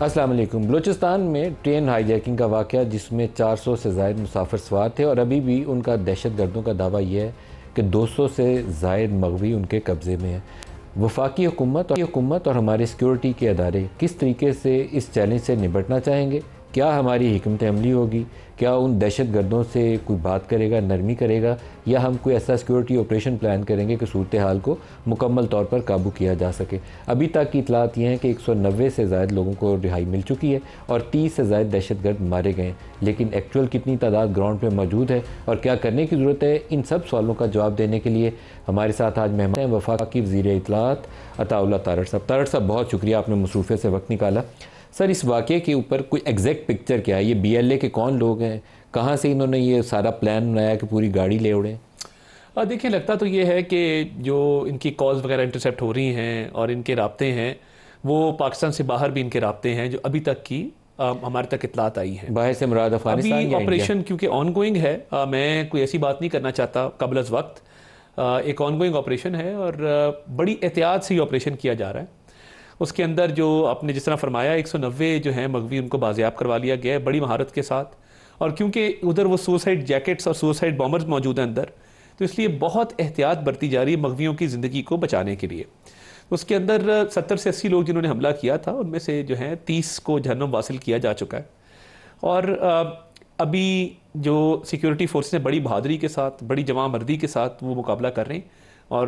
अस्सलाम वालेकुम। बलूचिस्तान में ट्रेन हाईजैकिंग का वाक़या जिसमें 400 से ज़ायद मुसाफिर सवार थे और अभी भी उनका दहशत गर्दों का दावा यह है कि 200 से ज़ायद मग़वी उनके कब्ज़े में है। वफाकी हुकूमत और हमारे सिक्योरिटी के अदारे किस तरीके से इस चैलेंज से निपटना चाहेंगे? क्या हमारी हिकमत अमली होगी? क्या उन दहशत गर्दों से कोई बात करेगा, नरमी करेगा, या हम कोई ऐसा सिक्योरिटी ऑपरेशन प्लान करेंगे कि सूरत हाल को मुकम्मल तौर पर काबू किया जा सके? अभी तक की इतलात ये हैं कि 190 से ज़ायद लोगों को रिहाई मिल चुकी है और 30 से ज़ायद दहशत गर्द मारे गए हैं, लेकिन एक्चुअल कितनी तादाद ग्राउंड पर मौजूद है और क्या करने की ज़रूरत है? इन सब सवालों का जवाब देने के लिए हमारे साथ आज मेहमान हैं वफाकी वज़ीर इत्तलात अताउल्लाह तारड़ साहब। तारड़ साहब, बहुत शुक्रिया, आपने मसरूफ़ियत से वक्त निकाला। सर, इस वाक़े के ऊपर कोई एग्जैक्ट पिक्चर क्या है? ये BLA के कौन लोग हैं? कहाँ से इन्होंने ये सारा प्लान बनाया कि पूरी गाड़ी ले उड़ें? देखिए, लगता तो ये है कि जो इनकी कॉल्स वगैरह इंटरसेप्ट हो रही हैं और इनके राब्ते हैं, वो पाकिस्तान से बाहर भी इनके राब्ते हैं जो अभी तक की हमारे तक इतलात आई हैं। बाहर से मुराद अफगानिस्तान या इंडिया? ऑपरेशन क्योंकि ऑनगोइंग है, मैं कोई ऐसी बात नहीं करना चाहता कबल अज़ वक्त। एक ऑनगोइंग ऑपरेशन है और बड़ी एहतियात से ये ऑपरेशन किया जा रहा है। उसके अंदर जो आपने जिस तरह फरमाया 190 जो हैं मग़वी उनको बाजियाब करवा लिया गया है बड़ी महारत के साथ, और क्योंकि उधर वो सुसाइड जैकेट्स और सुसाइड बॉम्बर्स मौजूद हैं अंदर, तो इसलिए बहुत एहतियात बरती जा रही है मग़वियों की ज़िंदगी को बचाने के लिए। उसके अंदर 70 से 80 लोग जिन्होंने हमला किया था, उनमें से जो हैं 30 को जहन्नुम वासिल किया जा चुका है। और अभी जो सिक्योरिटी फोर्स ने बड़ी बहादुरी के साथ, बड़ी जवां मर्दी के साथ वो मुकाबला कर रहे हैं, और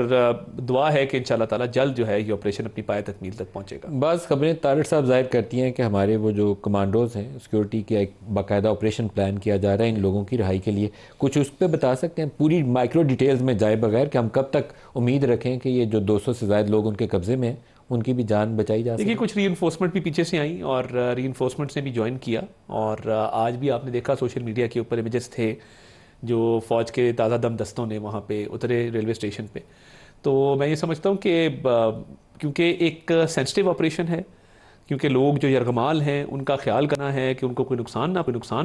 दुआ है कि इंशाअल्लाह ताला जल्द जो है ये ऑपरेशन अपनी पाए तकमील तक पहुंचेगा। बाज़ खबरें तारड़ साहब ज़ाहिर करती हैं कि हमारे वो जो कमांडोज़ हैं, सिक्योरिटी का एक बाकायदा ऑपरेशन प्लान किया जा रहा है इन लोगों की रिहाई के लिए। कुछ उस पर बता सकते हैं, पूरी माइक्रो डिटेल्स में जाए बगैर, कि हम कब तक उम्मीद रखें कि ये जो 200 से ज़ायद लोग उनके कब्ज़े में हैं उनकी भी जान बचाई जा सके? देखिए, कुछ री-इन्फोर्समेंट भी पीछे से आई और री-इन्फोर्समेंट ने भी ज्वाइन किया, और आज भी आपने देखा सोशल मीडिया के ऊपर इमेजेस थे जो फ़ौज के ताज़ा दम दस्तों ने वहाँ पे उतरे रेलवे स्टेशन पे। तो मैं ये समझता हूँ कि क्योंकि एक सेंसिटिव ऑपरेशन है, क्योंकि लोग जो यरगमाल हैं उनका ख्याल करना है कि उनको कोई नुकसान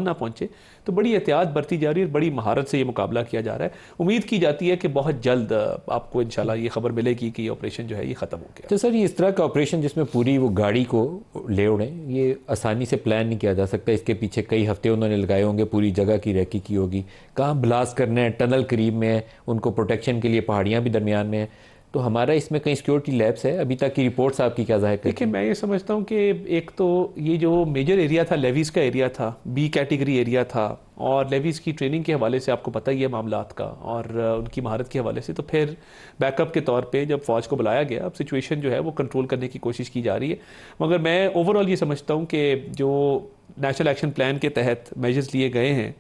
ना पहुँचे, तो बड़ी एहतियात बरती जा रही है, बड़ी महारत से ये मुकाबला किया जा रहा है। उम्मीद की जाती है कि बहुत जल्द आपको इंशाल्लाह ये खबर मिलेगी कि ये ऑपरेशन जो है ये ख़त्म हो गया। तो सर, ये इस तरह का ऑपरेशन जिसमें पूरी वो गाड़ी को ले उड़ें, ये आसानी से प्लान नहीं किया जा सकता। इसके पीछे कई हफ्ते उन्होंने लगाए होंगे, पूरी जगह की रैकी की होगी, कहाँ ब्लास्ट करना है, टनल करीब में है, उनको प्रोटेक्शन के लिए पहाड़ियाँ भी दरमियान में है। तो हमारा इसमें कहीं सिक्योरिटी लैब्स है? अभी तक की रिपोर्ट्स आपकी क्या जाहिर करती है? देखिए, मैं ये समझता हूँ कि एक तो ये जो मेजर एरिया था, लेवीज़ का एरिया था, B कैटेगरी एरिया था, और लेवीज़ की ट्रेनिंग के हवाले से आपको पता ही है मामलात का, और उनकी महारत के हवाले से, तो फिर बैकअप के तौर पे जब फ़ौज को बुलाया गया, अब सिचुएशन जो है वो कंट्रोल करने की कोशिश की जा रही है। मगर मैं ओवरऑल ये समझता हूँ कि जो नेशनल एक्शन प्लान के तहत मेजर्स लिए गए हैं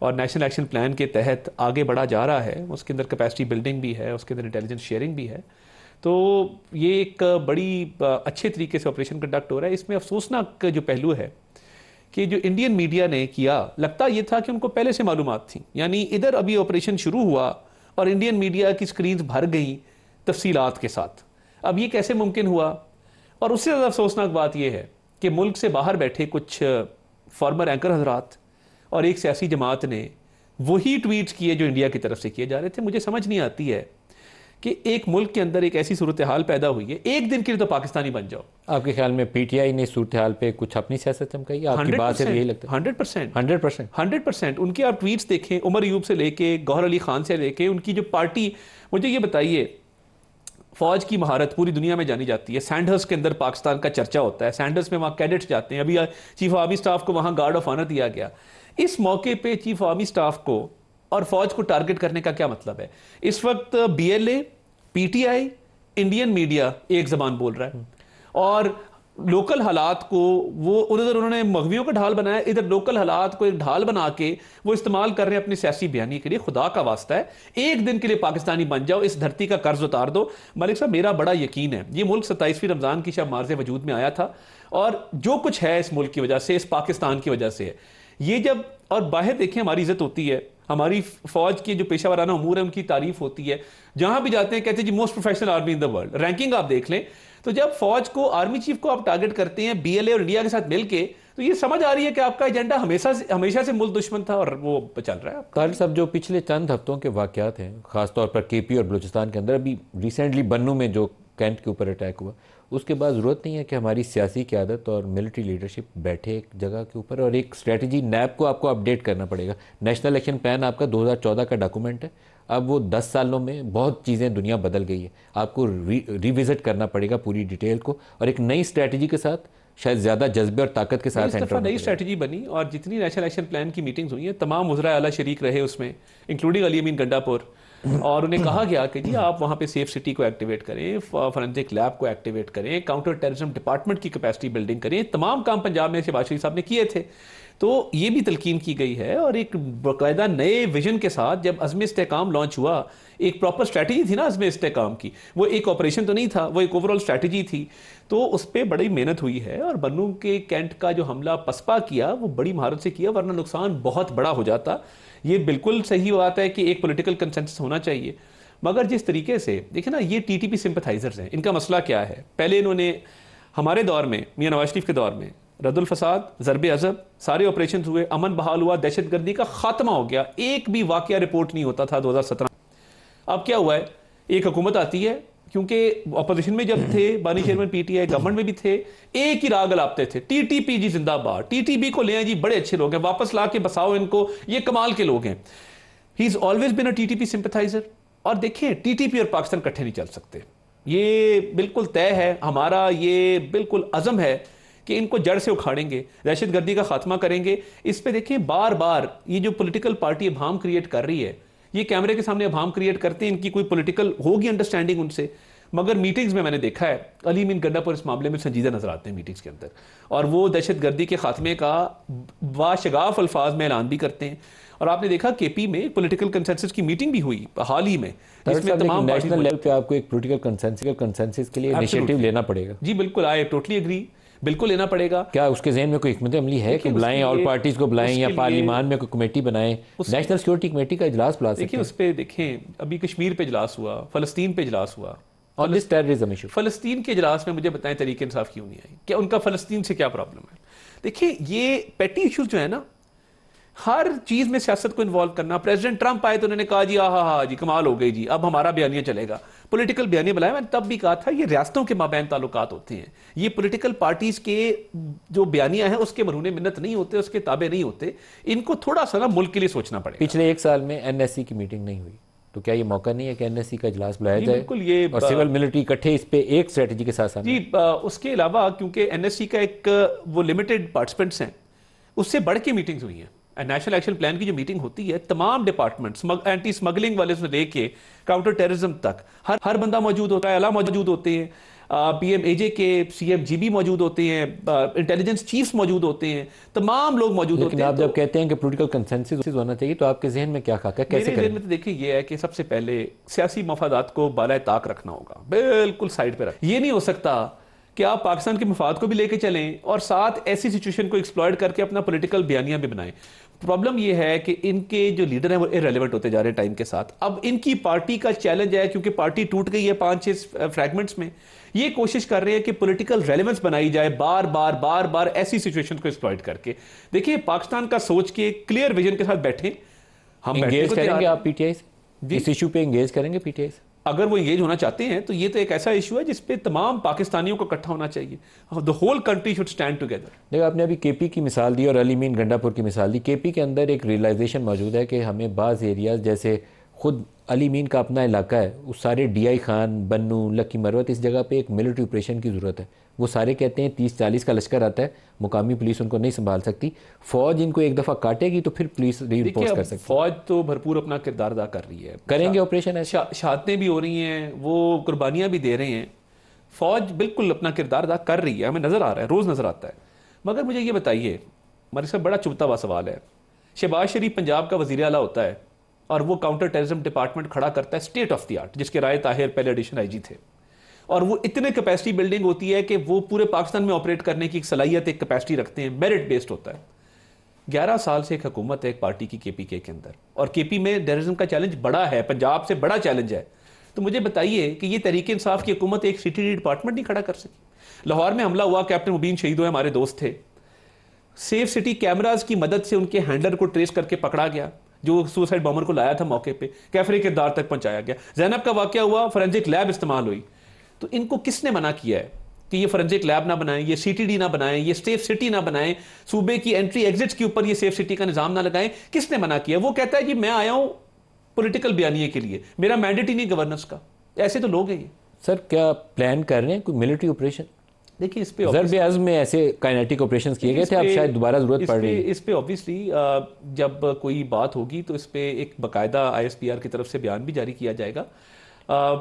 और नेशनल एक्शन प्लान के तहत आगे बढ़ा जा रहा है, उसके अंदर कैपेसिटी बिल्डिंग भी है, उसके अंदर इंटेलिजेंस शेयरिंग भी है, तो ये एक बड़ी अच्छे तरीके से ऑपरेशन कंडक्ट हो रहा है। इसमें अफसोसनाक जो पहलू है कि जो इंडियन मीडिया ने किया, लगता ये था कि उनको पहले से मालूमात थी, यानी इधर अभी ऑपरेशन शुरू हुआ और इंडियन मीडिया की स्क्रीन्स भर गई तफसीलात के साथ। अब ये कैसे मुमकिन हुआ? और उससे ज़्यादा अफसोसनाक बात यह है कि मुल्क से बाहर बैठे कुछ फॉर्मर एंकर हजरात और एक सियासी जमात ने वही ट्वीट्स किए जो इंडिया की तरफ से किए जा रहे थे। मुझे समझ नहीं आती है कि एक मुल्क के अंदर एक ऐसी सूरत हाल पैदा हुई है, एक दिन के लिए तो पाकिस्तानी बन जाओ। आपके ख्याल में PTI ने सूरत हाल पे कुछ अपनी सियासत चमकाई? आपकी बात से यही लगता है? 100%। उनके आप ट्वीट्स देखें, उमर अयूब से लेके गौहर अली खान से लेके उनकी जो पार्टी, मुझे ये बताइए, फौज की महारत पूरी दुनिया में जानी जाती है। सैंडर्स के अंदर पाकिस्तान का चर्चा होता है, सैंडर्स में वहाँ कैडेट्स जाते हैं, अभी चीफ ऑफ आर्मी स्टाफ को वहाँ गार्ड ऑफ ऑनर दिया गया। इस मौके पे चीफ आर्मी स्टाफ को और फौज को टारगेट करने का क्या मतलब है? इस वक्त BLA, PTI, इंडियन मीडिया एक जबान बोल रहा है, और लोकल हालात को वो उधर उन्होंने मग़वियों का ढाल बनाया, इधर लोकल हालात को एक ढाल बना के वो इस्तेमाल कर रहे हैं अपनी सियासी बयानी के लिए। खुदा का वास्ता है, एक दिन के लिए पाकिस्तानी बन जाओ, इस धरती का कर्ज उतार दो। मलिक साहब, मेरा बड़ा यकीन है ये मुल्क 27वीं रमज़ान की शब मार्ज़े वजूद में आया था, और जो कुछ है इस मुल्क की वजह से, इस पाकिस्तान की वजह से है। ये जब, और बाहर देखें हमारी इज्जत होती है, हमारी फौज की जो पेशा उमूर है उनकी तारीफ होती है, जहां भी जाते हैं कहते हैं जी most professional army in the world, ranking आप देख लें। तो जब फौज को, आर्मी चीफ को आप टारगेट करते हैं BLA और इंडिया के साथ मिलके, तो ये समझ आ रही है कि आपका एजेंडा हमेशा से मुल्क दुश्मन था और वो चल रहा है। तारिक साहब, जो पिछले चंद हफ्तों के वाकयात हैं, खासतौर पर KP और बलूचिस्तान के अंदर, अभी रिसेंटली बन्नू में जो कैंट के ऊपर अटैक हुआ, उसके बाद ज़रूरत नहीं है कि हमारी सियासी क़यादत और मिलिट्री लीडरशिप बैठे एक जगह के ऊपर और एक स्ट्रेटजी नैब को आपको अपडेट करना पड़ेगा। नेशनल इलेक्शन प्लान आपका 2014 का डॉक्यूमेंट है, अब वो 10 सालों में बहुत चीज़ें दुनिया बदल गई है, आपको रिविज़िट करना पड़ेगा पूरी डिटेल को और एक नई स्ट्रेटजी के साथ, शायद ज़्यादा जज्बे और ताकत के साथ इस दफ़ा नई स्ट्रेटजी बनी और जितनी नेशनल एक्शन प्लान की मीटिंग्स हुई हैं तमाम वज़रा आला शरीक रहे उसमें, इंक्लूडिंग अली अमीन गंडापुर, और उन्हें कहा गया कि जी आप वहाँ पे सेफ सिटी को एक्टिवेट करें, फॉरेंसिक लैब को एक्टिवेट करें, काउंटर टेररिज्म डिपार्टमेंट की कैपेसिटी बिल्डिंग करें। तमाम काम पंजाब में शहबाज शरीफ साहब ने किए थे, तो ये भी तलकीन की गई है और एक बाकायदा नए विजन के साथ जब अज़्म इस्तेहकाम लॉन्च हुआ, एक प्रॉपर स्ट्रैटेजी थी ना अज़्म इस्तेहकाम की, वो एक ऑपरेशन तो नहीं था, वो एक ओवरऑल स्ट्रैटेजी थी, तो उस पर बड़ी मेहनत हुई है। और बन्नू के कैंट का जो हमला पसपा किया वो बड़ी महारत से किया, वरना नुकसान बहुत बड़ा हो जाता। ये बिल्कुल सही बात है कि एक पॉलिटिकल कंसेंसस होना चाहिए, मगर जिस तरीके से देखिए ना, ये टीटीपी सिंपथाइजर्स हैं, इनका मसला क्या है? पहले इन्होंने हमारे दौर में, मियां नवाज शरीफ के दौर में, रद्दुल फसाद, ज़रबे अज़ब, सारे ऑपरेशन हुए, अमन बहाल हुआ, दहशतगर्दी का खात्मा हो गया, एक भी वाकया रिपोर्ट नहीं होता था 2017। अब क्या हुआ है, एक हुकूमत आती है, क्योंकि अपोजिशन में जब थे बानी चेयरमैन पीटीआई, गवर्नमेंट में भी थे, एक ही राग अलापते थे, टीटीपी जी जिंदाबाद, टीटीपी को ले जी, बड़े अच्छे लोग हैं, वापस ला के बसाओ इनको, ये कमाल के लोग हैं। He is always been a TTP sympathiser. और देखिए टीटीपी और पाकिस्तान इकट्ठे नहीं चल सकते, ये बिल्कुल तय है, हमारा ये बिल्कुल अज़म है कि इनको जड़ से उखाड़ेंगे, दहशतगर्दी का खात्मा करेंगे। इस पे देखिए बार बार ये जो पॉलिटिकल पार्टी अभाम क्रिएट कर रही है, ये कैमरे के सामने अभाम क्रिएट करते हैं, इनकी कोई पॉलिटिकल होगी अंडरस्टैंडिंग उनसे, मगर मीटिंग्स में मैंने देखा है अली अमीन गंडापुर इस मामले में संजीदा नजर आते हैं मीटिंग्स के अंदर, और वो दहशतगर्दी के खात्मे का बाशगाफ अल्फाज में ऐलान भी करते हैं। और आपने देखा केपी में एक पॉलिटिकल कंसेंसस की मीटिंग भी हुई हाल ही में, जिसमें तमाम नेशनल लेवल पे आपको एक पॉलिटिकल कंसेंसस के लिए इनिशिएटिव लेना पड़ेगा। जी बिल्कुल, आई टोटली एग्री, बिल्कुल लेना पड़ेगा। क्या उसके ज़हन में कोई हिकमत अमली है कि बुलाएं, ऑल पार्टीज को बुलाएं या पार्लियामान में कोई कमेटी बनाएं, नेशनल सिक्योरिटी कमेटी का इजलास बुला सकते हैं? देखिए उस पर देखें, अभी कश्मीर पे इजलास हुआ, फलस्तीन पे इजलास हुआ, और दिस टेररिज्म इशू, फलस्तीन के इजलास में मुझे बताएं तरीके इंसाफ क्यों नहीं आई, क्या उनका फलस्तीन से क्या प्रॉब्लम है? देखिए ये पेटी इशूज जो है ना, हर चीज में सियासत को इन्वॉल्व करना। प्रेसिडेंट ट्रंप आए तो उन्होंने कहा जी हा जी कमाल हो गई जी, अब हमारा बयानिया चलेगा, पॉलिटिकल बयानिया बुलाया। मैंने तब भी कहा था ये रियासतों के माबैन ताल्लुकात होते हैं, ये पॉलिटिकल पार्टीज के जो बयानिया है उसके मरहूने मिन्नत नहीं होते, उसके ताबे नहीं होते, इनको थोड़ा सा ना मुल्क के लिए सोचना पड़ेगा। पिछले एक साल में एनएससी की मीटिंग नहीं हुई, तो क्या ये मौका नहीं है कि एनएससी का इजलास बुलाया जाए? बिल्कुल, ये और सिविल मिलिट्री इकट्ठे इस पे एक स्ट्रेटजी के साथ जी। उसके अलावा क्योंकि एनएससी का एक वो लिमिटेड पार्टिसिपेंट्स हैं, उससे बढ़ के मीटिंग्स हुई हैं। नेशनल एक्शन प्लान की जो मीटिंग होती है, तमाम डिपार्टमेंट्स, एंटी स्मगलिंग वाले से लेके काउंटर टेररिज्म तक हर बंदा मौजूद होता है, अला मौजूद होते हैं, पीएमएजे के सीएमजीबी मौजूद होते हैं, इंटेलिजेंस चीफ्स मौजूद होते हैं, तमाम लोग मौजूद होते हैं। आप जब कहते हैं कि पॉलिटिकल कंसेंसस होना चाहिए, तो आपके जहन में क्या खाका, कैसे करें? में तो देखिए ये है कि सबसे पहले सियासी मफादात को बाला ताक रखना होगा, बिल्कुल साइड पे रख। ये नहीं हो सकता कि आप पाकिस्तान के मफाद को भी लेके चलें और साथ ऐसी सिचुएशन को एक्सप्लॉइट करके अपना पॉलिटिकल बयानिया भी बनाएं। प्रॉब्लम यह है कि इनके जो लीडर हैं वो इररिलेवेंट होते जा रहे हैं टाइम के साथ। अब इनकी पार्टी का चैलेंज है, क्योंकि पार्टी टूट गई है 5-6 फ्रैगमेंट्स में, ये कोशिश कर रहे हैं कि पॉलिटिकल रेलेवेंस बनाई जाए बार बार ऐसी सिचुएशन को एक्सप्लॉइट करके। देखिए पाकिस्तान का सोच के क्लियर विजन के साथ बैठे, हम एंगेज करेंगे। आप पीटीआई से इस इशू पे एंगेज करेंगे? पीटीआई से अगर वो एंगेज होना चाहते हैं तो ये तो एक ऐसा इशू है जिस पे तमाम पाकिस्तानियों को इकट्ठा होना चाहिए। The whole country should stand together. देखो, आपने अभी केपी की मिसाल दी और अली अमीन गंडापुर की मिसाल दी। केपी के अंदर एक रियलाइजेशन मौजूद है कि हमें बाज़ एरियाज, जैसे खुद अली अमीन का अपना इलाका है, उस सारे डीआई खान, बन्नू, लकी मरवत, इस जगह पे एक मिलिट्री ऑपरेशन की ज़रूरत है। वो सारे कहते हैं 30-40 का लश्कर आता है, मुकामी पुलिस उनको नहीं संभाल सकती, फौज इनको एक दफ़ा काटेगी तो फिर पुलिस रीइंफोर्स कर सकती है। फौज तो भरपूर अपना किरदार अदा कर रही है, करेंगे ऑपरेशन, शहादतें भी हो रही हैं, वो कुर्बानियाँ भी दे रहे हैं, फौज बिल्कुल अपना किरदार अदा कर रही है, हमें नज़र आ रहा है, रोज़ नज़र आता है। मगर मुझे ये बताइए, हमारे साथ बड़ा चुभता हुआ सवाल है, शहबाज शरीफ पंजाब का वज़ीर आला होता है और वो काउंटर टेररिज्म डिपार्टमेंट खड़ा करता है स्टेट ऑफ द आर्ट, जिसके राय ताहिर पहले एडिशन आईजी थे, और वो इतने कैपेसिटी बिल्डिंग होती है कि वो पूरे पाकिस्तान में ऑपरेट करने की एक सलाहियत, एक कैपेसिटी रखते हैं, मेरिट बेस्ड होता है। 11 साल से एक हुकूमत है एक पार्टी की केपीके के अंदर, और केपी में टेररिज्म का चैलेंज बड़ा है, पंजाब से बड़ा चैलेंज है। तो मुझे बताइए कि ये तहरीक इंसाफ की हुकूमत एक सिटी डिपार्टमेंट नहीं खड़ा कर सकी। लाहौर में हमला हुआ, कैप्टन मुबीन शहीद हुए, हमारे दोस्त थे, सेफ सिटी कैमराज की मदद से उनके हैंडलर को ट्रेस करके पकड़ा गया, जो सुसाइड बॉम्बर को लाया था मौके पे, कैफरे किरदार तक पहुंचाया गया। जैनब का वाकया हुआ, फोरेंसिक लैब इस्तेमाल हुई। तो इनको किसने मना किया है कि ये फोरेंसिक लैब ना बनाएं, ये CTD ना बनाएं, ये सेफ सिटी ना बनाएं, सूबे की एंट्री एग्जिट्स के ऊपर ये सेफ सिटी का निजाम ना लगाएं? किसने मना किया? वो कहता है कि मैं आया हूं पॉलिटिकल बयानिए के लिए, मेरा मैंडेट ही नहीं गवर्नेंस का। ऐसे तो लोग हैं ये। सर क्या प्लान कर रहे हैं कोई मिलिट्री ऑपरेशन? देखिए इस पे ज़रब आज़म में ऐसे काइनेटिक ऑपरेशन किए गए थे, अब शायद दोबारा जरूरत पड़ रही है। इस पे ऑब्वियसली जब कोई बात होगी तो इस पे एक बाकायदा ISPR की तरफ से बयान भी जारी किया जाएगा।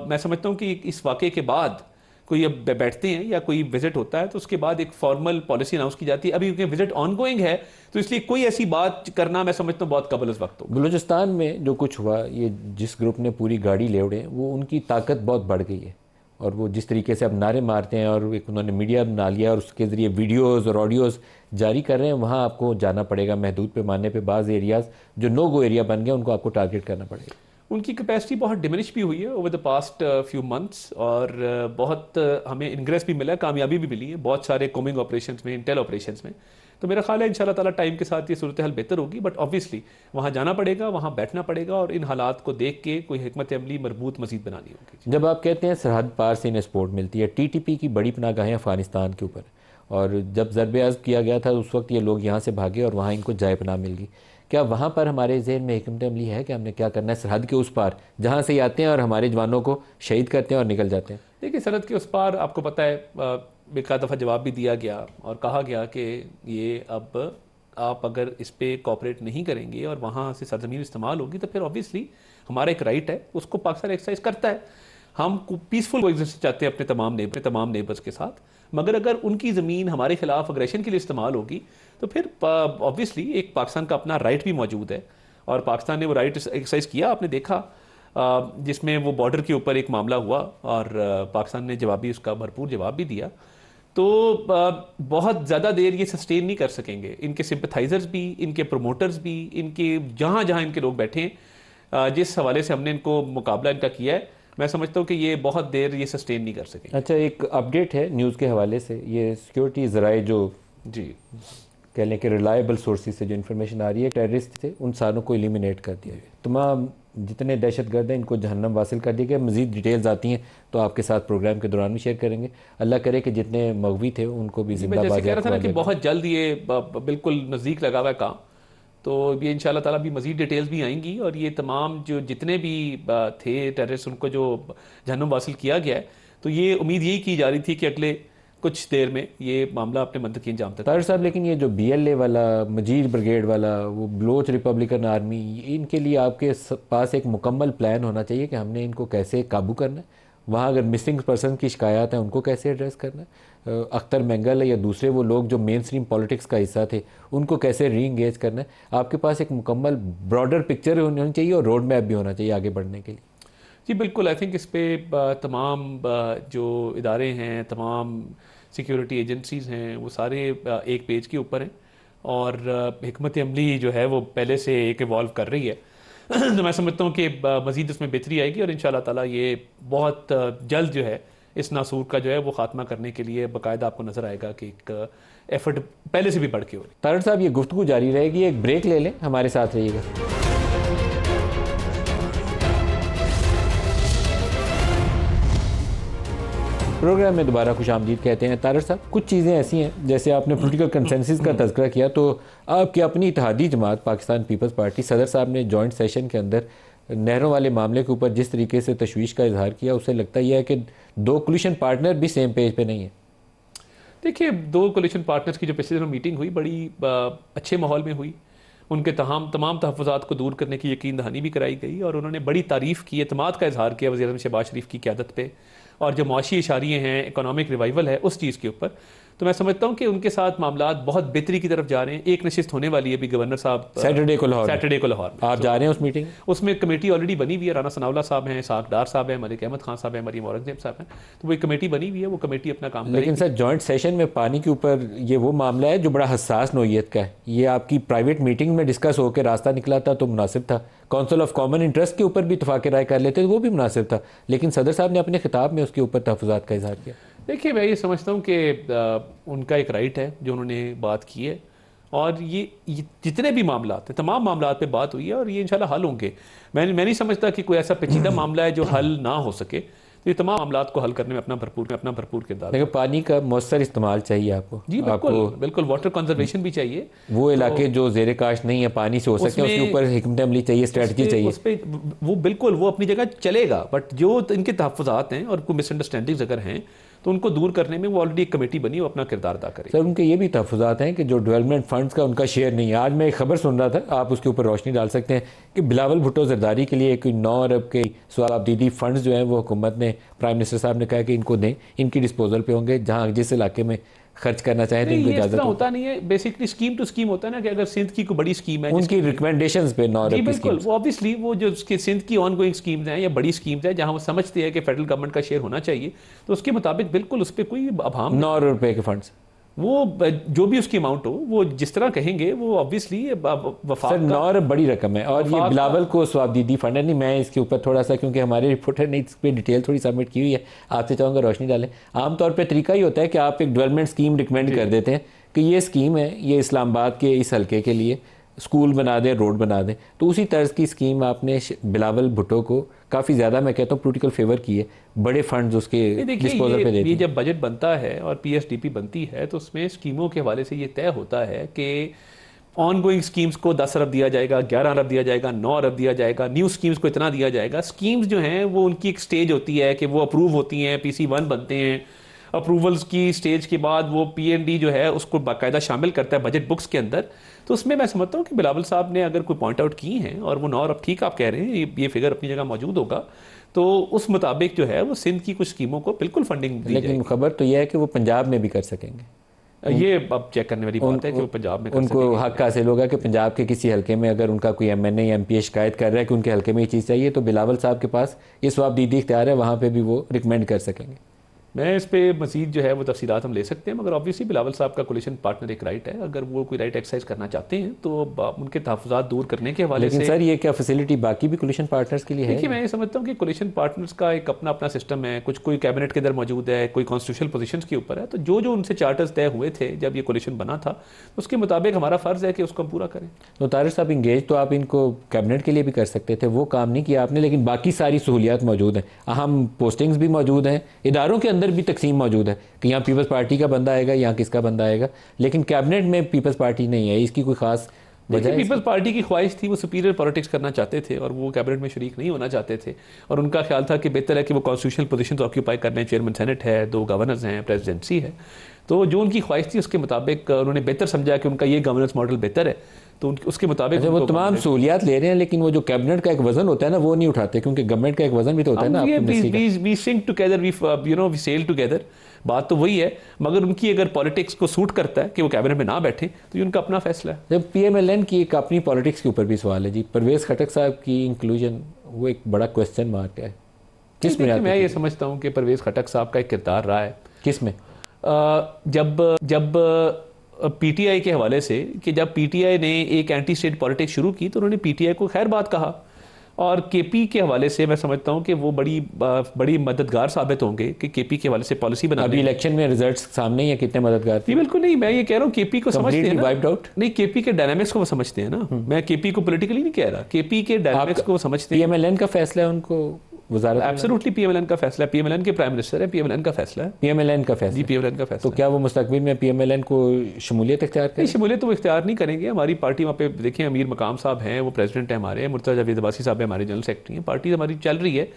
मैं समझता हूँ कि इस वाक़े के बाद कोई अब बैठते हैं या कोई विजिट होता है तो उसके बाद एक फॉर्मल पॉलिसी अनाउंस की जाती है। अभी क्योंकि विजिट ऑनगोइंग है तो इसलिए कोई ऐसी बात करना मैं समझता हूँ बहुत कबल वक्त हो। बलूचिस्तान में जो कुछ हुआ, ये जिस ग्रुप ने पूरी गाड़ी ले उड़े, वो उनकी ताकत बहुत बढ़ गई है और वो जिस तरीके से अब नारे मारते हैं और एक उन्होंने मीडिया बना लिया और उसके ज़रिए वीडियोज़ और ऑडियोज़ जारी कर रहे हैं, वहाँ आपको जाना पड़ेगा महदूद पैमाने पे। बाज़ एरियाज़ जो नो गो एरिया बन गए उनको आपको टारगेट करना पड़ेगा। उनकी कैपेसिटी बहुत डिमिनिश भी हुई है over the past few months और बहुत हमें इंग्रेस भी मिला है, कामयाबी भी मिली है बहुत सारे कोमिंग ऑपरेशंस में, इंटेल ऑपरेशंस में। तो मेरा ख्याल है इंशाल्लाह ताला टाइम के साथ ये सूरत हाल बेहतर होगी, बट ऑब्वियसली वहाँ जाना पड़ेगा, वहाँ बैठना पड़ेगा और इन हालात को देख के कोई हिकमत अमली मरबूत मजीद बनानी होगी। जब आप कहते हैं सरहद पार से इन्हें सपोर्ट मिलती है, TTP की बड़ी पनागाहें अफगानिस्तान के ऊपर, और जब ज़रब अज़्म किया गया था उस वक्त ये लोग यहाँ से भागे और वहाँ इनको जाए पनाह मिल गई। क्या वहाँ पर हमारे जहन में हिकमत अमली है कि हमने क्या करना है सरहद के उस पार, जहाँ से आते हैं और हमारे जवानों को शहीद करते हैं और निकल जाते हैं? देखिए सरहद के उस पार आपको पता है एक दफ़ा जवाब भी दिया गया और कहा गया कि ये अब आप अगर इस पर कॉपरेट नहीं करेंगे और वहाँ से सरजमीन इस्तेमाल होगी तो फिर ऑब्वियसली हमारा एक राइट है, उसको पाकिस्तान एक्सरसाइज करता है। हम पीसफुल कोएग्जिस्टेंस चाहते हैं अपने तमाम नेबर्स के साथ, मगर अगर उनकी ज़मीन हमारे खिलाफ अग्रेशन के लिए इस्तेमाल होगी तो फिर ऑब्वियसली एक पाकिस्तान का अपना राइट भी मौजूद है और पाकिस्तान ने वो राइट एक्सरसाइज किया। आपने देखा जिसमें वो बॉर्डर के ऊपर एक मामला हुआ और पाकिस्तान ने जवाबी उसका भरपूर जवाब भी दिया। तो बहुत ज़्यादा देर ये सस्टेन नहीं कर सकेंगे, इनके सिंपथाइजर्स भी, इनके प्रोमोटर्स भी, इनके जहाँ जहाँ इनके लोग बैठे हैं, जिस हवाले से हमने इनको मुकाबला इनका किया है, मैं समझता हूँ कि ये बहुत देर ये सस्टेन नहीं कर सकेंगे। अच्छा, एक अपडेट है न्यूज़ के हवाले से, ये सिक्योरिटी ज़राए जो जी कह लें कि रिलायबल सोर्सेज से जो इन्फॉर्मेशन आ रही है, टेररिस्ट थे उन सारों को एलिमिनेट कर दिया गया, तमाम जितने दहशतगर्द हैं इनको जहन्नम वासिल कर दिया गया। मज़ीद डिटेल्स आती हैं तो आपके साथ प्रोग्राम के दौरान भी शेयर करेंगे। अल्लाह करे कि जितने मगवी थे उनको भी जिंदाबाद। कह रहा था ना कि बहुत जल्द ये बिल्कुल नज़दीक लगा हुआ है काम, तो ये इंशाल्लाह ताला भी मज़ीद डिटेल्स भी आएंगी और ये तमाम जो जितने भी थे टेररिस्ट उनको जो जहन्नम वासिल किया गया है, तो ये उम्मीद यही की जा रही थी कि अगले कुछ देर में ये मामला अपने मंतकी अंजाम तक। तारिक साहब, लेकिन ये जो BLA वाला, मजीद ब्रिगेड वाला, वो बलोच रिपब्लिकन आर्मी, इनके लिए आपके पास एक मुकम्मल प्लान होना चाहिए कि हमने इनको कैसे काबू करना है। वहाँ अगर मिसिंग पर्सन की शिकायत है उनको कैसे एड्रेस करना है, अख्तर मेंगल या दूसरे वो लोग जो मेन स्ट्रीम पॉलिटिक्स का हिस्सा थे उनको कैसे री इंगेज करना है। आपके पास एक मुकम्मल ब्रॉडर पिक्चर होनी चाहिए और रोड मैप भी होना चाहिए आगे बढ़ने के लिए। जी बिल्कुल, आई थिंक इस पर तमाम जो इदारे हैं, तमाम सिक्योरिटी एजेंसीज़ हैं, वो सारे एक पेज के ऊपर हैं और हिकमत अमली जो है वो पहले से एक इवॉल्व कर रही है। तो मैं समझता हूँ कि मज़ीद इसमें बेहतरी आएगी और इंशाल्लाह ताला ये बहुत जल्द जो है इस नासूर का जो है वो ख़ात्मा करने के लिए बाकायदा आपको नज़र आएगा कि एक एफर्ट पहले से भी बढ़ के हो रही है। तारिक साहब, ये गुफ्तगू जारी रहेगी, एक ब्रेक ले लें, हमारे साथ रहिएगा। प्रोग्राम में दोबारा खुश आमदीद कहते हैं। तारिक साहब, कुछ चीज़ें ऐसी हैं, जैसे आपने पॉलिटिकल कंसेंसस का तज़किरा किया, तो आपकी अपनी इत्तेहादी जमात पाकिस्तान पीपल्स पार्टी, सदर साहब ने जॉइंट सेशन के अंदर नहरों वाले मामले के ऊपर जिस तरीके से तशवीश का इजहार किया, उससे लगता यह है कि दो कोलिशन पार्टनर भी सेम पेज पे नहीं है। देखिए, दो कोलिशन पार्टनर्स की जो पिछले दिनों मीटिंग हुई बड़ी अच्छे माहौल में हुई, उनके तमाम तहफ़्फ़ुज़ात को दूर करने की यकीन दहानी भी कराई गई और उन्होंने बड़ी तारीफ़ की, एतमाद का इजहार किया वज़ीर-ए-आज़म शहबाज शरीफ की क़यादत पे और जो मुआशी इशारिये हैं, इकोनॉमिक रिवाइवल है, उस चीज़ के ऊपर। तो मैं समझता हूँ कि उनके साथ मामला बहुत बेहतरी की तरफ जा रहे हैं। एक नशिस्त होने वाली है अभी गवर्नर साहब सैटरडे को लाहौर में। आप जा रहे हैं उस मीटिंग? उसमें कमेटी ऑलरेडी बनी हुई है, राना सनाउल्लाह साहब हैं, साक डार साहब हैं, मलिक अहमद खान साहब हैं, मरीम औरंगजेब साहब हैं, तो वो एक कमेटी बनी हुई है, वो कमेटी अपना काम करेगी। लेकिन सर, जॉइंट सेशन में पानी के ऊपर ये वो मामला है जो बड़ा हसास नौइयत का है। ये आपकी प्राइवेट मीटिंग में डिस्कस होकर रास्ता निकला था तो मुनासिब था, काउंसिल ऑफ कॉमन इंटरेस्ट के ऊपर भी इत्तफाक़ राय कर लेते तो वो भी मुनासिब था, लेकिन सदर साहब ने अपने खिताब में उसके ऊपर तहफ़्फ़ुज़ात का इजहार किया। देखिए, मैं ये समझता हूँ कि उनका एक राइट है जो उन्होंने बात की है और ये जितने भी मामला हैं, तमाम मामला पे बात हुई है और ये इंशाल्लाह हल होंगे। मैं नहीं समझता कि कोई ऐसा पेचीदा मामला है जो हल ना हो सके। तो ये तमाम मामलात को हल करने में अपना भरपूर किरदार। लेकिन पानी का मौसर इस्तेमाल चाहिए आपको। जी बिल्कुल वाटर कंजर्वेशन भी चाहिए। वो इलाके जो ज़ेरे काश नहीं है पानी से हो सकते हैं, उसके ऊपर हिकमत अमली चाहिए, स्ट्रेटजी चाहिए। उस पे वो बिल्कुल वो अपनी जगह चलेगा, बट जो इनके तहफ़्फ़ुज़ात हैं और कोई मिसअंडरस्टैंडिंग्स अगर हैं तो उनको दूर करने में वो ऑलरेडी एक कमेटी बनी, वो अपना किरदार अदा करे। सर उनके ये भी तहफ़्फ़ुज़ात हैं कि जो डेवलपमेंट फंड्स का उनका शेयर नहीं है। आज मैं एक खबर सुन रहा था, आप उसके ऊपर रोशनी डाल सकते हैं कि बिलावल भुट्टो जरदारी के लिए कोई 9 अरब के सवाबदीदी फंड्स जो हैं वो हुकूमत ने, प्राइम मिनिस्टर साहब ने कहा कि इनको दें, इनकी डिस्पोजल पे होंगे, जहाँ जिस इलाके में खर्च करना चाहे तो इनको इजाजत होता नहीं है। बेसिकली स्कीम टू स्कीम होता है ना, कि अगर सिंध की कोई बड़ी स्कीम है, उनकी रिकमेंडेशंस पे 9 अरब की स्कीम, वो ऑब्वियसली वो जो उसके सिंध की ऑनगोइंग स्कीम्स हैं या बड़ी स्कीम्स हैं जहां वो समझते हैं कि फेडरल गवर्नमेंट का शेयर होना चाहिए, तो उसके मुताबिक बिल्कुल उस पर कोई अभाम 9 अरब रुपए के फंड्स, वो जो भी उसकी अमाउंट हो वो जिस तरह कहेंगे वो ऑब्वियसली वफाक सर 9 अरब बड़ी रकम है। और ये बिलावल को स्वाबदीदी फंड है नहीं, मैं इसके ऊपर थोड़ा सा, क्योंकि हमारे रिपोर्टर ने इस पर डिटेल थोड़ी सबमिट की हुई है, आपसे चाहूँगा रोशनी डालें। आमतौर पर तरीका ही होता है कि आप एक डेवलपमेंट स्कीम रिकमेंड कर देते हैं कि ये स्कीम है, ये इस्लामाबाद के इस हल्के के लिए स्कूल बना दें, रोड बना दें, तो उसी तर्ज की स्कीम आपने बिलावल भुट्टो को काफ़ी ज़्यादा, मैं कहता हूँ, पोलिटिकल फेवर किए, बड़े फंड्स उसके डिस्पोजल पे देते हैं। ये जब बजट बनता है और पीएसडीपी बनती है तो उसमें स्कीमों के हवाले से ये तय होता है कि ऑन गोइंग स्कीम्स को 10 अरब दिया जाएगा, 11 अरब दिया जाएगा, 9 अरब दिया जाएगा, न्यू स्कीम्स को इतना दिया जाएगा। स्कीम्स जो हैं वो उनकी एक स्टेज होती है कि वो अप्रूव होती हैं, PC1 बनते हैं, अप्रूवल्स की स्टेज के बाद वो PND जो है उसको बाकायदा शामिल करता है बजट बुक्स के अंदर। तो उसमें मैं समझता हूँ कि बिलावल साहब ने अगर कोई पॉइंट आउट की हैं और वो 9 अरब ठीक आप कह रहे हैं, ये फिगर अपनी जगह मौजूद होगा, तो उस मुताबिक जो है वो सिंध की कुछ स्कीमों को बिल्कुल फंडिंग दी जाएगी। लेकिन खबर तो यह है कि वो पंजाब में भी कर सकेंगे। ये अब चेक करने वाली बात है कि वो पंजाब में उनको हक हासिल होगा कि पंजाब के किसी हल्के में अगर उनका कोई MNA या MP शिकायत कर रहा है कि उनके हल्के में ये चीज़ चाहिए, तो बिलावल साहब के पास ये स्वाबदीदी इख्तियार है, वहाँ पे भी वो रिकमेंड कर सकेंगे। मैं इस पे मजीद जो है वो तफसीलात हम ले सकते हैं, मगर ऑब्वियसली बिलावल साहब का कोलिशन पार्टनर एक राइट है, अगर वो कोई राइट एक्सरसाइज करना चाहते हैं तो उनके तहफ़्फ़ुज़ात दूर करने के हवाले से। लेकिन सर ये क्या फैसिलिटी बाकी भी कोलिशन पार्टनर्स के लिए है? देखिए मैं ये समझता हूँ कि कोलिशन पार्टनर्स का एक अपना सिस्टम है, कुछ कोई कैबिनेट के अंदर मौजूद है, कोई कॉन्स्टिट्यूशनल पोजीशंस के ऊपर है, तो जो उनसे चार्टर्स तय हुए थे जब ये कोलिशन बना था, उसके मुताबिक हमारा फ़र्ज़ है कि उसको हम पूरा करें। तो तारिक साहब इंगेज तो आप इनको कैबिनेट के लिए भी कर सकते थे, वो काम नहीं किया आपने, लेकिन बाकी सारी सहूलियात मौजूद हैं, अहम पोस्टिंग्स भी मौजूद हैं, इदारों के अंदर भी तकसीम मौजूद है कि यहाँ पीपल्स पार्टी का बंदा आएगा, यहाँ किसका बंदा आएगा, लेकिन कैबिनेट में पीपल्स पार्टी नहीं है। इसकी कोई खास वजह है? पीपल्स पार्टी की ख्वाहिश थी, वो सुपीरियर पॉलिटिक्स करना चाहते थे और वो कैबिनेट में शरीक नहीं होना चाहते थे, और उनका ख्याल था कि बेहतर है कि वो कॉन्स्टिट्यूशनल पोजीशन ऑक्यूपाई कर लें। चेयरमैन सेनेट है, 2 गवर्नर्स हैं, प्रेसिडेंसी है, तो जो उनकी ख्वाहिश थी उसके मुताबिक उन्होंने बेहतर समझा कि उनका ये गवर्नेंस मॉडल बेहतर है, तो उसके मुताबिक वो तमाम सहूलियात ले रहे हैं, लेकिन वो जो कैबिनेट का एक वजन होता है ना, वो नहीं उठाते, क्योंकि गवर्नमेंट का एक वजन भी तो होता है ना। We sing together, we sail together, बात तो वही है, मगर उनकी अगर पॉलिटिक्स को सूट करता है कि वो कैबिनेट में ना बैठे तो ये उनका अपना फैसला है। जब PMLN की एक अपनी पॉलिटिक्स के ऊपर भी सवाल है जी, परवेज खटक साहब की इंक्लूजन वो एक बड़ा क्वेश्चन मार्क है। किस में? मैं ये समझता हूँ कि परवेज खटक साहब का एक किरदार रहा है। किस में? जब PTI के हवाले से, कि जब PTI ने एक एंटी स्टेट पॉलिटिक्स शुरू की तो उन्होंने PTI को खैर बात कहा, और KP के हवाले से मैं समझता हूँ कि वो बड़ी मददगार साबित होंगे कि KP के हवाले से पॉलिसी बनाने। अभी इलेक्शन में रिजल्ट्स सामने ही है, कितने मददगार थे? बिल्कुल नहीं, मैं ये कह रहा हूँ KP को समझते हैं ना, नहीं KP के डायनामिक्स को वो समझते हैं ना, मैं KP को पॉलिटिकली नहीं कह रहा, KP के डायनामिक्स को वो समझते हैं। PMLN का फैसला है, उनको वज़ारत एब्सोल्युटली PMLN का फैसला है, PMLN के प्राइम मिनिस्टर है, PMLN का फैसला है, PMLN का फैसला, जी PMLN का फैसला। तो क्या वो मुस्तकबिल में PMLN को शमूलियत इख्तियार करें? शमूलियत तो वो इख्तियार नहीं करेंगे। हमारी पार्टी वहाँ पे देखें, अमीर मकाम साहब हैं, वो प्रेसिडेंट है हमारे, मुर्तज़ा जावेद अब्बासी साहब हमारे जनरल सेक्रेटरी हैं, पार्टी हमारी चल रही है,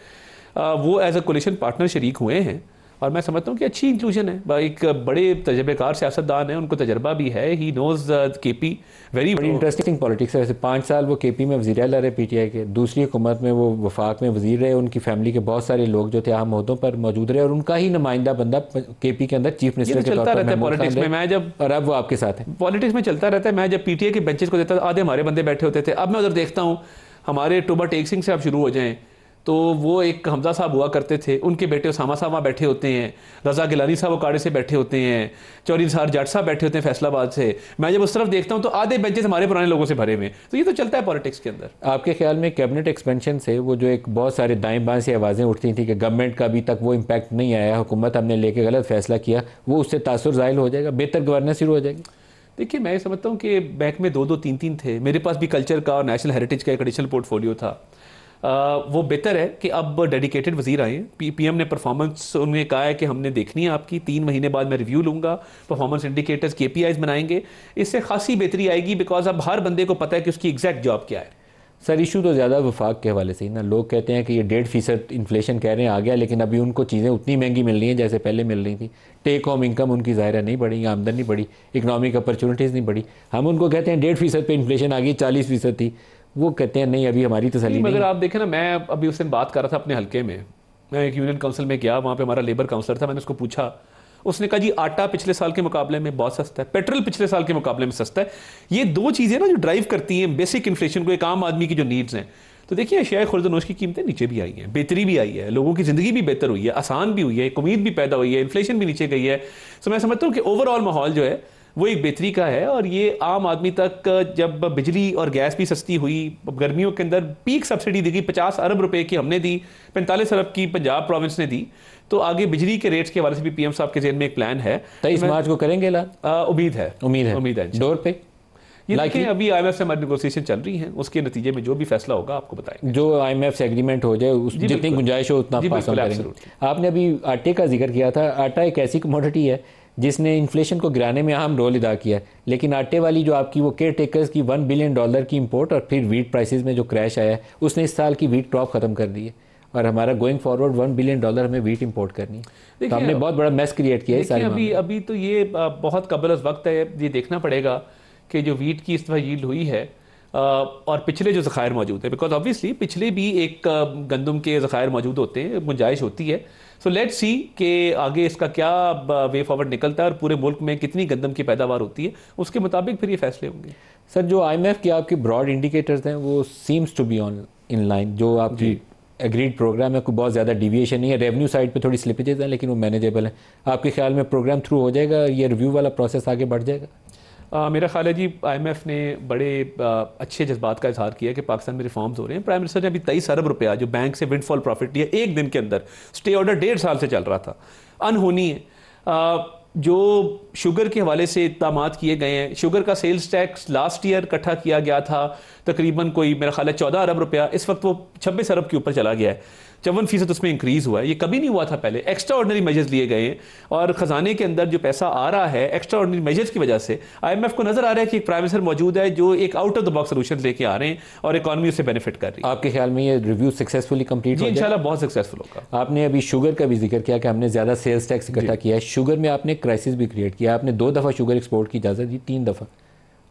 वो एज अ कोलिशन पार्टनर शरीक हुए हैं, और मैं समझता हूँ कि अच्छी इंक्लूजन है। एक बड़े तजर्बेकार सियासतदान है, उनको तजर्बा भी है, ही नोज KP वेरी। बड़ी इंटरेस्टिंग पॉलिटिक्स है वैसे। 5 साल वो KP में वज़ीर आला रहे PTI के, दूसरी हुकूमत में वो वफाक में वज़ीर रहे, उनकी फैमिली के बहुत सारे लोग जो थे अहम ओहदों पर मौजूद रहे, और उनका ही नुमाइंदा बंदा KP के अंदर चीफ मिनिस्टर के तौर पर पॉलिटिक्स में। मैं जब, और अब वो आपके साथ है, पॉलिटिक्स में चलता रहता है। मैं जब PTI के बेंचेस को देता था, आधे हमारे बंदे बैठे होते थे, अब मैं उधर देखता हूँ हमारे टोबा टेक सिंह से आप शुरू हो जाएं तो वो एक हमजा साहब हुआ करते थे, उनके बेटे उसामा साहब वहाँ बैठे होते हैं, रज़ा गिलानी साहब उकाड़े से बैठे होते हैं, चौधरी निसार जट साहब बैठे होते हैं फैसलाबाद से। मैं जब उस तरफ देखता हूँ तो आधे बेंचेस हमारे पुराने लोगों से भरे हुए, तो ये तो चलता है पॉलिटिक्स के अंदर। आपके ख्याल में कैबिनेट एक्सपेंशन से वो जो एक बहुत सारे दाएं बाएं से आवाज़ें उठती थी कि गवर्नमेंट का अभी तक वो इम्पैक्ट नहीं आया, हुकूमत हमने लेके गलत फैसला किया, वो उससे तासुर ज़ाहिल हो जाएगा, बेहतर गवर्नेंस शुरू हो जाएगी? देखिए मैं समझता हूँ कि बैंक में 2-2, 3-3 थे, मेरे पास भी कल्चर का और नेशनल हेरिटेज का एक एडिशनल पोर्टफोलियो था। वो बेहतर है कि अब डेडिकेटेड वजीर आए हैं। पीएम ने परफॉर्मेंस उन्हें कहा है कि हमने देखनी है आपकी, 3 महीने बाद मैं रिव्यू लूंगा, परफॉर्मेंस इंडिकेटर्स KPIs बनाएंगे, इससे खासी बेहतरी आएगी, बिकॉज अब हर बंदे को पता है कि उसकी एग्जैक्ट जॉब क्या है। सर इशू तो ज़्यादा वफाक के हवाले से ही ना, लोग कहते हैं कि ये 1.5% इन्फ्लेशन कह रहे हैं आ गया, लेकिन अभी उनको चीज़ें उतनी महंगी मिल रही हैं जैसे पहले मिल रही थी। टेक होम इनकम उनकी ज़ाहिर नहीं बढ़ी, आमदनी नहीं बढ़ी, इकनॉमिक अपॉर्चुनिटीज़ नहीं बढ़ी। हम उनको कहते हैं 1.5% पे इन्फ्लेशन आ गई, 40% थी, वो कहते हैं नहीं अभी हमारी तसल्ली नहीं। अगर आप देखें ना, मैं अभी उस दिन बात कर रहा था अपने हल्के में, मैं एक यूनियन काउंसिल में गया, वहाँ पे हमारा लेबर काउंसलर था, मैंने उसको पूछा, उसने कहा जी आटा पिछले साल के मुकाबले में बहुत सस्ता है, पेट्रोल पिछले साल के मुकाबले में सस्ता है। ये 2 चीज़ें ना जो ड्राइव करती हैं बेसिक इन्फ्लेशन को, एक आम आदमी की जो नीड्स हैं। तो देखिए अशिया खुर्द-ओ-नोश की कीमतें नीचे भी आई हैं, बेहतरी भी आई है, लोगों की ज़िंदगी भी बेहतर हुई है, आसान भी हुई है, एक उम्मीद भी पैदा हुई है, इन्फ्लेशन भी नीचे गई है। तो मैं समझता हूँ कि ओवरऑल माहौल जो है वो एक बेहतरी का है। और ये आम आदमी तक जब बिजली और गैस भी सस्ती हुई, गर्मियों के अंदर पीक सब्सिडी दी गई, 50 अरब रुपए की हमने दी, 45 अरब की पंजाब प्रोविंस ने दी। तो आगे बिजली के रेट्स के हवाले से भी पीएम साहब के जेहन में एक प्लान है। 23 मार्च को करेंगे ऐलान, उम्मीद है डोर पे। ये देखें अभी IMF से हमारी नेगोशिएशन चल रही है, उसके नतीजे में जो भी फैसला होगा आपको बताएंगे। जो IMF से एग्रीमेंट हो जाए, उस जितनी गुंजाइश हो उतना पास ऑन करेंगे। आपने अभी आटे का जिक्र किया था, आटा एक ऐसी कमोडिटी है जिसने इन्फ्लेशन को गिराने में अहम रोल अदा किया है, लेकिन आटे वाली जो आपकी वो केयर टेकर्स की $1 बिलियन की इंपोर्ट और फिर वीट प्राइसेस में जो क्रैश आया है, उसने इस साल की वीट क्रॉप खत्म कर दी है। और हमारा गोइंग फॉरवर्ड $1 बिलियन हमें वीट इंपोर्ट करनी है। तो हमने बहुत बड़ा मैस क्रिएट किया है। अभी तो ये बहुत कबल अज़ वक्त है, ये देखना पड़ेगा कि जो वीट की इस दफ़ा यील्ड हुई है और पिछले जो ज़खायर मौजूद है, बिकॉज ऑब्वियसली पिछले भी एक गंदम के ज़खायर मौजूद होते हैं, गुंजाइश होती है। सो लेट्स सी कि आगे इसका क्या वे फॉरवर्ड निकलता है और पूरे मुल्क में कितनी गंदम की पैदावार होती है, उसके मुताबिक फिर ये फैसले होंगे। सर जो IMF के आपके ब्रॉड इंडिकेटर्स हैं वो seems to be on in line, जो आपकी एग्रीड प्रोग्राम है, कोई बहुत ज़्यादा डिविएशन नहीं है। रेवेन्यू साइड पे थोड़ी स्लिपेजेस हैं लेकिन वो मैनेजेबल है। आपके ख्याल में प्रोग्राम थ्रू हो जाएगा, ये रिव्यू वाला प्रोसेस आगे बढ़ जाएगा? मेरा ख्याल है जी IMF ने बड़े अच्छे जज्बात का इजहार किया कि पाकिस्तान में रिफॉर्म्स हो रहे हैं। प्राइम मिनिस्टर ने अभी 23 अरब रुपया जो बैंक से विंडफॉल प्रॉफिट लिया एक दिन के अंदर, स्टे ऑर्डर 1.5 साल से चल रहा था, अनहोनी है। जो शुगर के हवाले से इक़दामात किए गए हैं, शुगर का सेल्स टैक्स लास्ट ईयर इकट्ठा किया गया था तकरीबन कोई मेरा ख्याल है 14 अरब रुपया, इस वक्त वो 26 अरब के ऊपर चला गया है, 54% उसमें इंक्रीज हुआ है। ये कभी नहीं हुआ था पहले। एक्स्ट्रा ऑर्डनरी मेजर्स लिए गए हैं और खजाने के अंदर जो पैसा आ रहा है एक्स्ट्रा ऑर्डनरी मेजर्स की वजह से IMF को नजर आ रहा है कि एक प्राइम मिनिस्टर मौजूद है जो एक out of the box solution लेके आ रहे हैं और इकॉनमी उससे बेनिफिट कर रही है। आपके ख्याल में ये रिव्यू सक्सेसफुली कंप्लीट हो जाएगा? इंशाल्लाह बहुत सक्सेसफुल होगा। आपने अभी शुगर का भी जिक्र किया कि हमने ज़्यादा सेल्स टैक्स इकट्ठा किया है। शुगर में आपने क्राइसिस भी क्रिएट किया, आपने 2 दफ़ा शुगर एक्सपोर्ट की इजाज़त दी, 3 दफ़ा,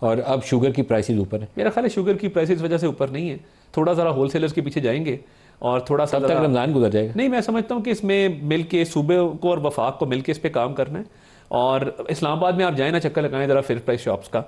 और अब शुगर की प्राइसेस ऊपर है। मेरा ख्याल है शुगर की प्राइसेस वजह से ऊपर नहीं है, थोड़ा ज़रा होलसेलर्स के पीछे जाएंगे और थोड़ा सा तक रमज़ान गुजर जाएगा। नहीं, मैं समझता हूँ कि इसमें मिल के सूबे को और वफाक को मिल के इस पर काम करना है। और इस्लामाबाद में आप जाएँ ना, चक्कर लगाएं ज़रा फिर प्राइस शॉप्स का,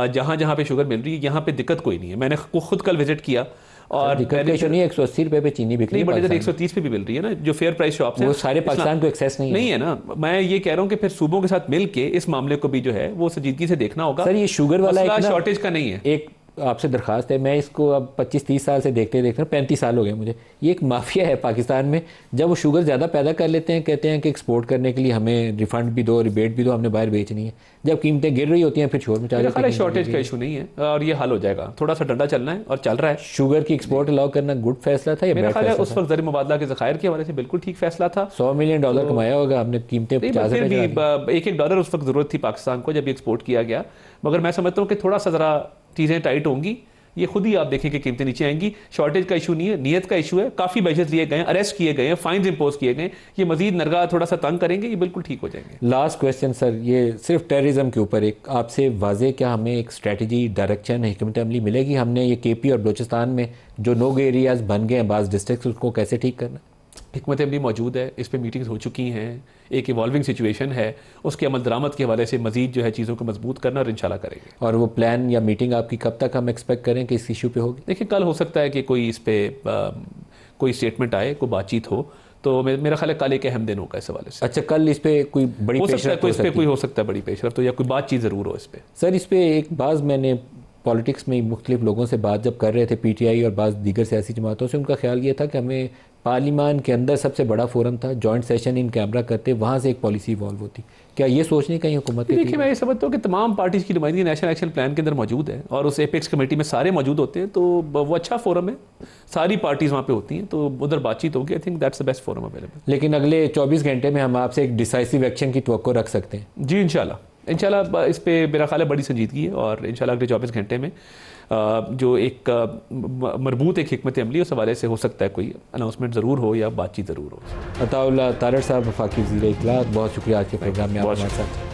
जहाँ जहाँ पे शुगर मिल रही है यहाँ पे दिक्कत कोई नहीं है। मैंने खुद कल विजिट किया और नहीं, 180 रुपए पे चीनी बिक रही है, बट 130 पे भी मिल रही है ना, जो फेयर प्राइस शॉप्स हैं। वो सारे पाकिस्तान को एक्सेस नहीं है ना। मैं ये कह रहा हूँ कि फिर सूबों के साथ मिल के इस मामले को भी जो है वो संजीदगी से देखना होगा। सर ये शुगर वाला शॉर्टेज का नहीं है। एक आपसे दरखास्त है, मैं इसको अब 25-30 साल से देखते 35 साल हो गए मुझे। ये एक माफिया है पाकिस्तान में, जब वो शुगर ज़्यादा पैदा कर लेते हैं कहते हैं कि एक्सपोर्ट करने के लिए हमें रिफंड भी दो, रिबेट भी दो, हमने बाहर बेचनी है। जब कीमतें गिर रही होती हैं फिर शोर मचा जाता है। शॉर्टेज का इशू नहीं है और ये हल हो जाएगा, थोड़ा सा डंडा चलना है और चल रहा है। शुगर की एक्सपोर्ट अलाउ करना गुड फैसला था या बैड फैसला? उस वक्त ज़र मुबादला के ज़खायर के हवाले से बिल्कुल ठीक फैसला था। $100 मिलियन कमाया होगा हमने, कीमतें $1 उस वक्त ज़रूरत थी पाकिस्तान को जब एक्सपोर्ट किया गया। मगर मैं समझता हूँ कि थोड़ा सा ज़रा चीज़ें टाइट होंगी, ये खुद ही आप देखें कि कीमतें नीचे आएंगी। शॉर्टेज का इशू नहीं है, नीयत का इशू है। काफ़ी मेजर्स लिए गए, अरेस्ट किए गए, फाइन्स इंपोज किए गए, ये मजीद नरगा थोड़ा सा तंग करेंगे, ये बिल्कुल ठीक हो जाएंगे। लास्ट क्वेश्चन सर, ये सिर्फ टेररिज्म के ऊपर एक आपसे वाजे, क्या हमें एक स्ट्रेटजी, डायरेक्शन, हिकमत अमली मिलेगी? हमने ये KP और बलूचिस्तान में जो नो गो एरियाज बन गए हैं बाज़ डिस्ट्रिक्ट, उसको कैसे ठीक करना? हिकमत अमली मौजूद है, इस पर मीटिंग्स हो चुकी हैं, एक इवॉल्विंग सिचुएशन है, उसके अमल दरामद के हवाले से मजीद जो है चीज़ों को मजबूत करना और इंशाल्लाह करेंगे। और वो प्लान या मीटिंग आपकी कब तक हम एक्सपेक्ट करें कि इस इशू पे होगी? देखिए कल हो सकता है कि कोई इस पर कोई स्टेटमेंट आए, कोई बातचीत हो, तो मेरा ख्याल है कल एक अहम दिन होगा इस हवाले से। अच्छा, कल इस पर कोई बड़ी पेशरफ्त हो सकता है बड़ी पेशरफ्त तो या कोई बातचीत ज़रूर हो इस पर। सर इस पर एक बात मैंने पॉलिटिक्स में मुख्तलिफ लोगों से बात जब कर रहे थे, PTI और बाज़ दीगर सियासी जमातों से, उनका ख्याल ये था कि हमें पार्लिमान के अंदर सबसे बड़ा फोरम था, जॉइंट सेशन इन कैमरा करते, वहाँ से एक पॉलिसी इवॉल्व होती। क्या ये सोचने कहीं हुकूमत की? देखिए, मैं ये समझता हूँ कि तमाम पार्टीज़ की नुमाइंदगी नेशनल एक्शन प्लान के अंदर मौजूद है और उस एपेक्स कमेटी में सारे मौजूद होते हैं, तो वो अच्छा फोरम है, सारी पार्टीज़ वहाँ पे होती हैं, तो उधर बातचीत होगी। I think that's the best forum available. लेकिन अगले 24 घंटे में हम आपसे एक डिसाइसिव एक्शन की तवक्को रख सकते हैं? जी इंशाल्लाह इस पे मेरा ख्याल है बड़ी संजीदगी है और इंशाल्लाह अगले 24 घंटे में जो एक मरबूत एक हिकमत अमली उस हवाले से हो सकता है कोई अनाउंसमेंट ज़रूर हो या बातचीत ज़रूर हो। अताउल्लाह तारड़ साहब, वफाकी वज़ीर इत्तलात, बहुत शुक्रिया आज के प्रोग्राम में आप हमारे साथ।